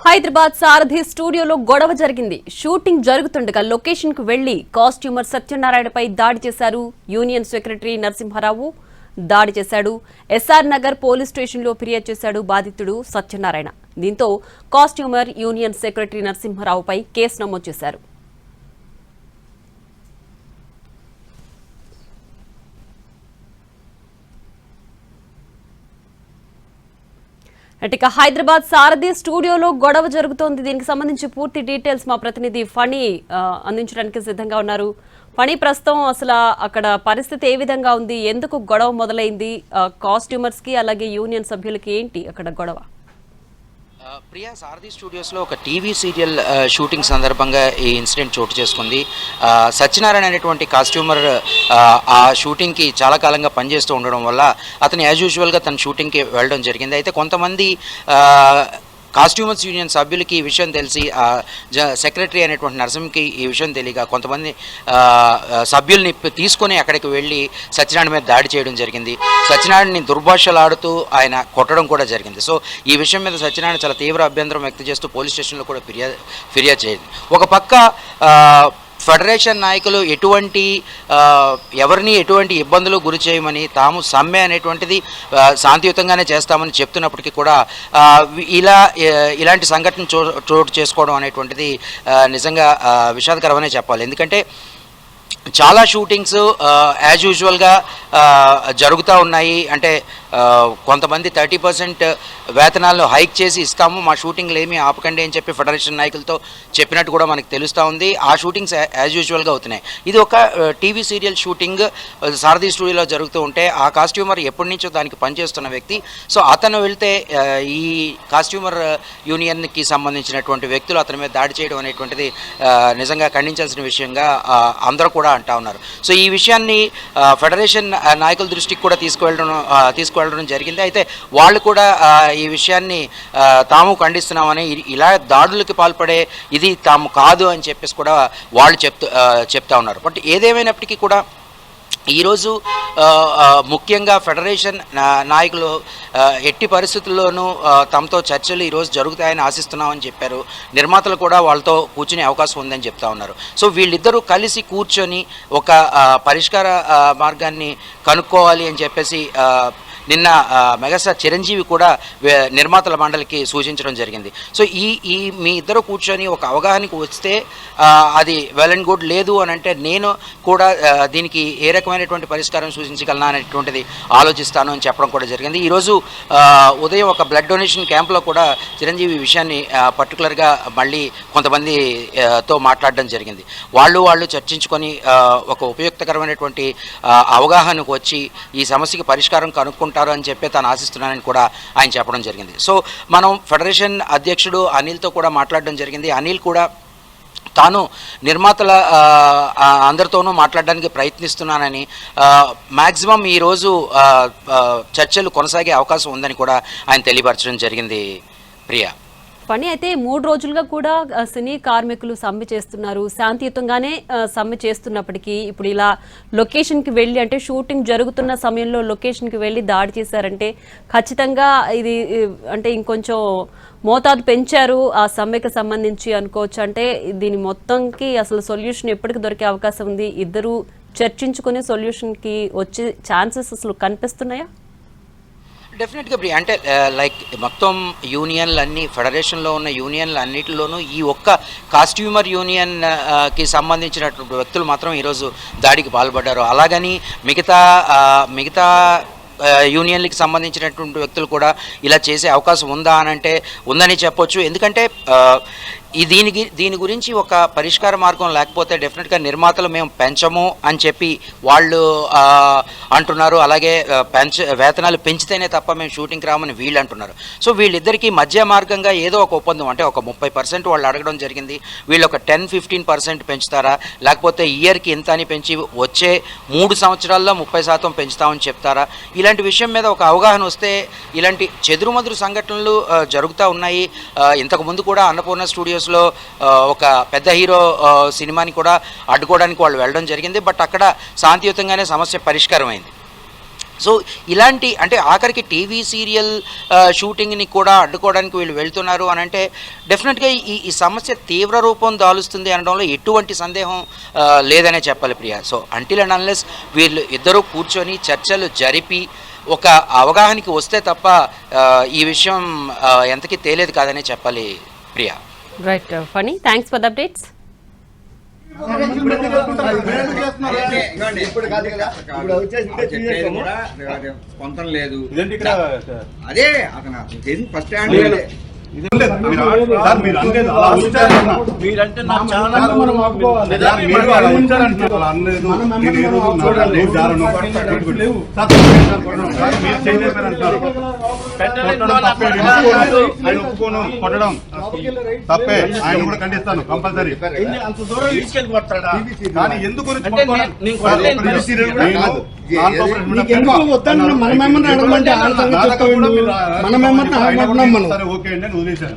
హైదరాబాద్ సారథి స్టూడియోలో గొడవ జరిగింది. షూటింగ్ జరుగుతుండగా లొకేషన్ కు వెళ్లి కాస్ట్యూమర్ సత్యనారాయణపై దాడి చేశారు. యూనియన్ సెక్రటరీ నరసింహారావు దాడి చేశాడు. ఎస్ఆర్ నగర్ పోలీస్ స్టేషన్లో ఫిర్యాదు చేశాడు బాధితుడు సత్యనారాయణ. దీంతో కాస్ట్యూమర్ యూనియన్ సెక్రటరీ నరసింహారావుపై కేసు నమోదు చేశారు. ఇక హైదరాబాద్ సారథి స్టూడియోలో గొడవ జరుగుతోంది. దీనికి సంబంధించి పూర్తి డీటెయిల్స్ మా ప్రతినిధి ఫణి అందించడానికి సిద్ధంగా ఉన్నారు. ఫణి, ప్రస్తుతం అసలు అక్కడ పరిస్థితి ఏ విధంగా ఉంది? ఎందుకు గొడవ మొదలైంది? కాస్ట్యూమర్స్ కి అలాగే యూనియన్ సభ్యులకి ఏంటి అక్కడ గొడవ? ప్రియా, సారథి స్టూడియోస్లో ఒక టీవీ సీరియల్ షూటింగ్ సందర్భంగా ఈ ఇన్సిడెంట్ చోటు చేసుకుంది. సత్యనారాయణ అనేటువంటి కాస్ట్యూమర్ ఆ షూటింగ్కి చాలా కాలంగా పనిచేస్తూ ఉండడం వల్ల అతను యాజ్ యూజువల్గా తన షూటింగ్కి వెళ్ళడం జరిగింది. అయితే కొంతమంది కాస్ట్యూమర్స్ యూనియన్ సభ్యులకి ఈ విషయం తెలిసి సెక్రటరీ అనేటువంటి నరసింహకి ఈ విషయం తెలియక కొంతమంది సభ్యుల్ని తీసుకొని అక్కడికి వెళ్ళి సత్యనారాయణ మీద దాడి చేయడం జరిగింది. సత్యనారాయణని దుర్భాషలాడుతూ ఆయన కొట్టడం కూడా జరిగింది. సో ఈ విషయం మీద సత్యనారాయణ చాలా తీవ్ర అభ్యంతరం వ్యక్తం చేస్తూ పోలీస్ స్టేషన్లో కూడా ఫిర్యాదు చేయండి. ఒక పక్క ఫెడరేషన్ నాయకులు ఎవరిని ఎటువంటి ఇబ్బందులు గురి చేయమని, తాము సమ్మె అనేటువంటిది శాంతియుతంగానే చేస్తామని చెప్తున్నప్పటికీ కూడా ఇలాంటి సంఘటన చోటు చేసుకోవడం అనేటువంటిది నిజంగా విషాదకరమనే చెప్పాలి. ఎందుకంటే చాలా షూటింగ్స్ యాజ్ యూజువల్గా జరుగుతూ ఉన్నాయి. అంటే కొంతమంది 30% వేతనాలను హైక్ చేసి ఇస్తాము, మా షూటింగ్లు ఏమీ ఆపకండి అని చెప్పి ఫెడరేషన్ నాయకులతో చెప్పినట్టు కూడా మనకు తెలుస్తూ ఉంది. ఆ షూటింగ్స్ యాజ్ యూజువల్గా అవుతున్నాయి. ఇది ఒక టీవీ సీరియల్ షూటింగ్ సారథి స్టూడియోలో జరుగుతూ ఉంటే ఆ కాస్ట్యూమర్ ఎప్పటి నుంచో దానికి పనిచేస్తున్న వ్యక్తి. సో అతను వెళ్తే ఈ కాస్ట్యూమర్ యూనియన్కి సంబంధించినటువంటి వ్యక్తులు అతని మీద దాడి చేయడం అనేటువంటిది నిజంగా ఖండించాల్సిన విషయంగా అందరూ కూడా అంటా ఉన్నారు. సో ఈ విషయాన్ని ఫెడరేషన్ నాయకుల దృష్టికి కూడా తీసుకువెళ్ళడం జరిగింది. అయితే వాళ్ళు కూడా ఈ విషయాన్ని తాము ఖండిస్తున్నామని, ఇలా దాడులకు పాల్పడే ఇది తాము కాదు అని చెప్పేసి కూడా వాళ్ళు చెప్తా ఉన్నారు. బట్ ఏదేమైనప్పటికీ కూడా ఈరోజు ముఖ్యంగా ఫెడరేషన్ నాయకులు ఎట్టి పరిస్థితుల్లోనూ తమతో చర్చలు ఈరోజు జరుగుతాయని ఆశిస్తున్నామని చెప్పారు. నిర్మాతలు కూడా వాళ్ళతో కూర్చునే అవకాశం ఉందని చెప్తా ఉన్నారు. సో వీళ్ళిద్దరూ కలిసి కూర్చొని ఒక పరిష్కార మార్గాన్ని కనుక్కోవాలి అని చెప్పేసి నిన్న మెగాస్టార్ చిరంజీవి కూడా నిర్మాతల మండలికి సూచించడం జరిగింది. సో ఈ మీ ఇద్దరు కూర్చొని ఒక అవగాహనకు వస్తే అది వెల్ అండ్ గుడ్. లేదు అని అంటే నేను కూడా దీనికి ఏ రకమైనటువంటి పరిష్కారం సూచించగలనా అనేటువంటిది ఆలోచిస్తాను అని చెప్పడం కూడా జరిగింది. ఈరోజు ఉదయం ఒక బ్లడ్ డొనేషన్ క్యాంప్లో కూడా చిరంజీవి విషయాన్ని పర్టికులర్గా మళ్ళీ కొంతమందితో మాట్లాడడం జరిగింది. వాళ్ళు చర్చించుకొని ఒక ఉపయుక్తకరమైనటువంటి అవగాహనకు వచ్చి ఈ సమస్యకి పరిష్కారం కనుక్కుంటారు అని చెప్పి తాను ఆశిస్తున్నానని కూడా ఆయన చెప్పడం జరిగింది. సో మనం ఫెడరేషన్ అధ్యక్షుడు అనిల్తో కూడా మాట్లాడడం జరిగింది. అనిల్ కూడా తాను నిర్మాతల అందరితోనూ మాట్లాడడానికి ప్రయత్నిస్తున్నానని, మ్యాక్సిమం ఈరోజు చర్చలు కొనసాగే అవకాశం ఉందని కూడా ఆయన తెలియపరచడం జరిగింది. ప్రియా, పని అయితే 3 రోజులుగా కూడా సినీ కార్మికులు సమ్మె చేస్తున్నారు. శాంతియుతంగానే సమ్మె చేస్తున్నప్పటికీ ఇప్పుడు ఇలా లొకేషన్కి వెళ్ళి, అంటే షూటింగ్ జరుగుతున్న సమయంలో లొకేషన్కి వెళ్ళి దాడి చేశారంటే ఖచ్చితంగా ఇది అంటే ఇంకొంచెం మోతాదు పెంచారు ఆ సమ్మెకి సంబంధించి అనుకోవచ్చు. అంటే దీని మొత్తంకి అసలు సొల్యూషన్ ఎప్పటికి దొరికే అవకాశం ఉంది? ఇద్దరు చర్చించుకునే సొల్యూషన్కి వచ్చే ఛాన్సెస్ అసలు కనిపిస్తున్నాయా? డెఫినెట్గా ప్రియా, అంటే లైక్ మొత్తం యూనియన్లు అన్నీ, ఫెడరేషన్లో ఉన్న యూనియన్లు అన్నిటిలోనూ ఈ ఒక్క కాస్ట్యూమర్ యూనియన్కి సంబంధించినటువంటి వ్యక్తులు మాత్రం ఈరోజు దాడికి పాల్పడ్డారు. అలాగని మిగతా యూనియన్లకి సంబంధించినటువంటి వ్యక్తులు కూడా ఇలా చేసే అవకాశం ఉందా అని అంటే ఉందని చెప్పొచ్చు. ఎందుకంటే దీని గురించి ఒక పరిష్కార మార్గం లేకపోతే డెఫినెట్గా నిర్మాతలు మేము పెంచము అని చెప్పి వాళ్ళు అంటున్నారు. అలాగే వేతనాలు పెంచితేనే తప్ప మేము షూటింగ్కి రామని వీళ్ళు అంటున్నారు. సో వీళ్ళిద్దరికీ మధ్య మార్గంగా ఏదో ఒక ఒప్పందం, అంటే ఒక 30% వాళ్ళు అడగడం జరిగింది. వీళ్ళు ఒక 10-15% పెంచుతారా, లేకపోతే ఇయర్కి ఇంత అని పెంచి వచ్చే 3 సంవత్సరాల్లో 30% పెంచుతామని చెప్తారా? ఇలాంటి విషయం మీద ఒక అవగాహన వస్తే ఇలాంటి చెదురుమదురు సంఘటనలు జరుగుతూ ఉన్నాయి. ఇంతకుముందు కూడా అన్నపూర్ణ స్టూడియోస్లో ఒక పెద్ద హీరో సినిమాని కూడా అడ్డుకోవడానికి వాళ్ళు వెళ్ళడం జరిగింది. బట్ అక్కడ శాంతియుతంగానే సమస్య పరిష్కారం అయింది. సో ఇలాంటి అంటే ఆఖరికి టీవీ సీరియల్ షూటింగ్ని కూడా అడ్డుకోవడానికి వీళ్ళు వెళ్తున్నారు అని అంటే డెఫినెట్గా ఈ సమస్య తీవ్ర రూపం దాలుస్తుంది అనడంలో ఎటువంటి సందేహం లేదనే చెప్పాలి Priya. So until and unless వీళ్ళు ఇద్దరూ కూర్చొని చర్చలు జరిపి ఒక అవగాహనకి వస్తే తప్ప ఈ విషయం ఎంతకీ తేలేదు కాదనే చెప్పాలి Priya. Right Phani, thanks for the updates. పొంతం లేదు అదే అతను ఫస్ట్ స్టాండ్ కొట్టడం తప్పే, ఆయన కూడా ఖండిస్తాను కంపల్సరీ. కానీ ఎందుకు ఓకే అండి, నేను వదిలేశాను.